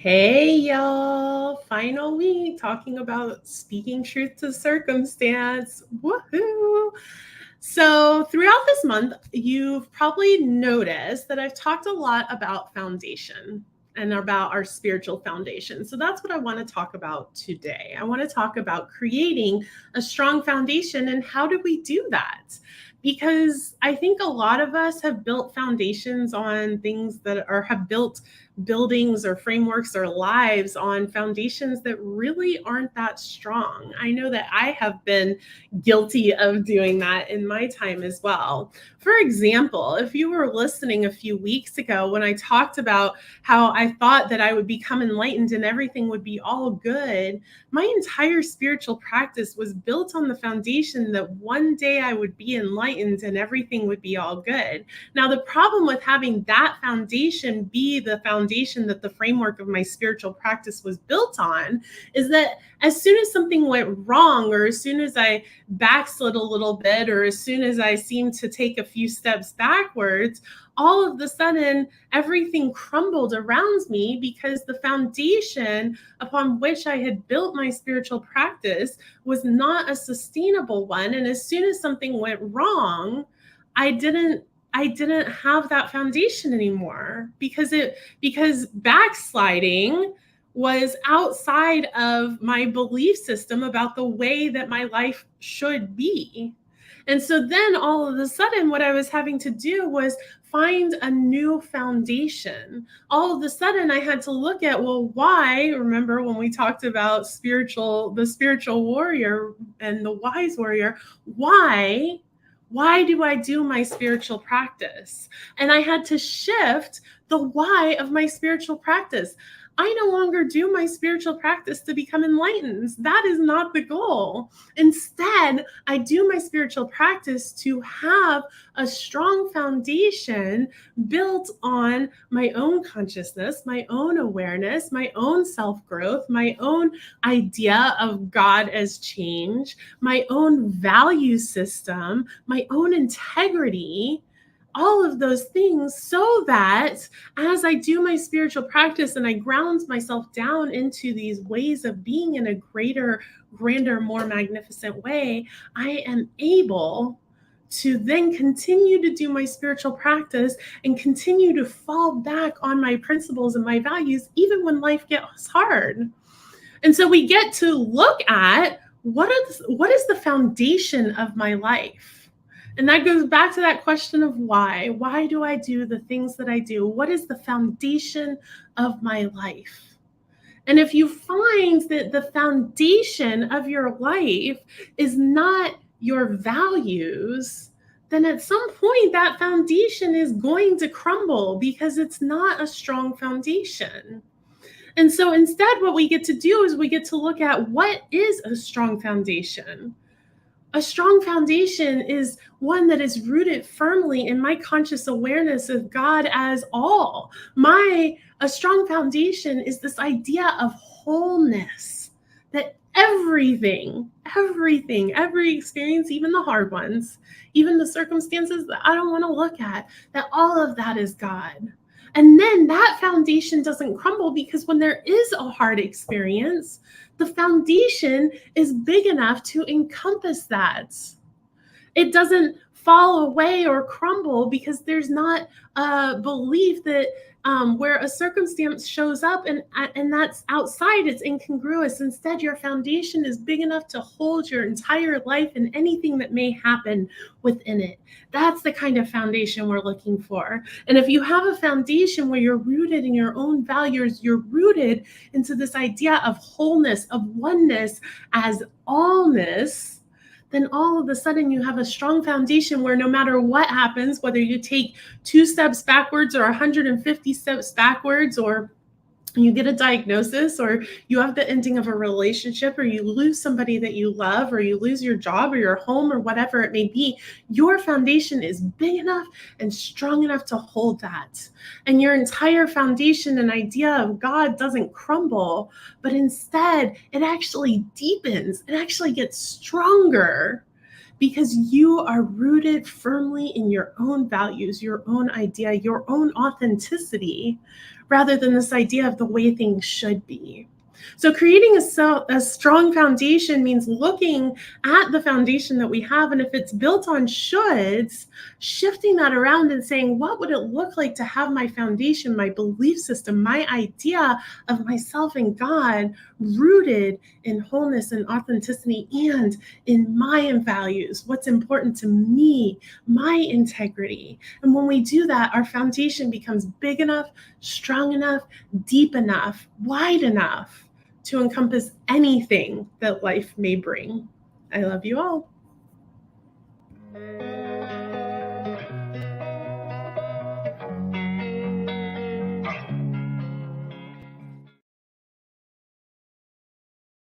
Hey y'all, final week talking about speaking truth to circumstance. Woohoo! So, throughout this month, you've probably noticed that I've talked a lot about foundation and about our spiritual foundation. So, that's what I want to talk about today. I want to talk about creating a strong foundation and how do we do that? Because I think a lot of us have built foundations on things that are have built buildings or frameworks or lives on foundations that really aren't that strong. I know that I have been guilty of doing that in my time as well. For example, if you were listening a few weeks ago when I talked about how I thought that I would become enlightened and everything would be all good, my entire spiritual practice was built on the foundation that one day I would be enlightened and everything would be all good. Now, the problem with having that foundation be the foundation that the framework of my spiritual practice was built on is that as soon as something went wrong, or as soon as I backslid a little bit, or as soon as I seemed to take a few steps backwards, all of the sudden everything crumbled around me because the foundation upon which I had built my spiritual practice was not a sustainable one. And as soon as something went wrong, I didn't have that foundation anymore because backsliding was outside of my belief system about the way that my life should be. And so then all of a sudden, what I was having to do was find a new foundation. All of a sudden, I had to look at, well, why? Remember when we talked about the spiritual warrior and the wise warrior, why? Why do I do my spiritual practice? And I had to shift the why of my spiritual practice. I no longer do my spiritual practice to become enlightened. That is not the goal. Instead, I do my spiritual practice to have a strong foundation built on my own consciousness, my own awareness, my own self-growth, my own idea of God as change, my own value system, my own integrity, all of those things, so that as I do my spiritual practice and I ground myself down into these ways of being in a greater, grander, more magnificent way, I am able to then continue to do my spiritual practice and continue to fall back on my principles and my values, even when life gets hard. And so we get to look at what is the foundation of my life? And that goes back to that question of why. Why do I do the things that I do? What is the foundation of my life? And if you find that the foundation of your life is not your values, then at some point that foundation is going to crumble because it's not a strong foundation. And so instead, what we get to do is we get to look at what is a strong foundation. A strong foundation is one that is rooted firmly in my conscious awareness of God as all. A strong foundation is this idea of wholeness, that every experience, even the hard ones, even the circumstances that I don't want to look at, that all of that is God. And then that foundation doesn't crumble because when there is a hard experience, the foundation is big enough to encompass that. It doesn't fall away or crumble because there's not a belief that where a circumstance shows up and that's outside, it's incongruous. Instead, your foundation is big enough to hold your entire life and anything that may happen within it. That's the kind of foundation we're looking for. And if you have a foundation where you're rooted in your own values, you're rooted into this idea of wholeness, of oneness as allness, then all of a sudden you have a strong foundation where no matter what happens, whether you take 2 steps backwards or 150 steps backwards, or you get a diagnosis, or you have the ending of a relationship, or you lose somebody that you love, or you lose your job or your home or whatever it may be, your foundation is big enough and strong enough to hold that. And your entire foundation and idea of God doesn't crumble, but instead it actually deepens. It actually gets stronger because you are rooted firmly in your own values, your own idea, your own authenticity, rather than this idea of the way things should be. So creating a strong foundation means looking at the foundation that we have, and if it's built on shoulds, shifting that around and saying, what would it look like to have my foundation, my belief system, my idea of myself and God rooted in wholeness and authenticity and in my values, what's important to me, my integrity. And when we do that, our foundation becomes big enough, strong enough, deep enough, wide enough to encompass anything that life may bring. I love you all.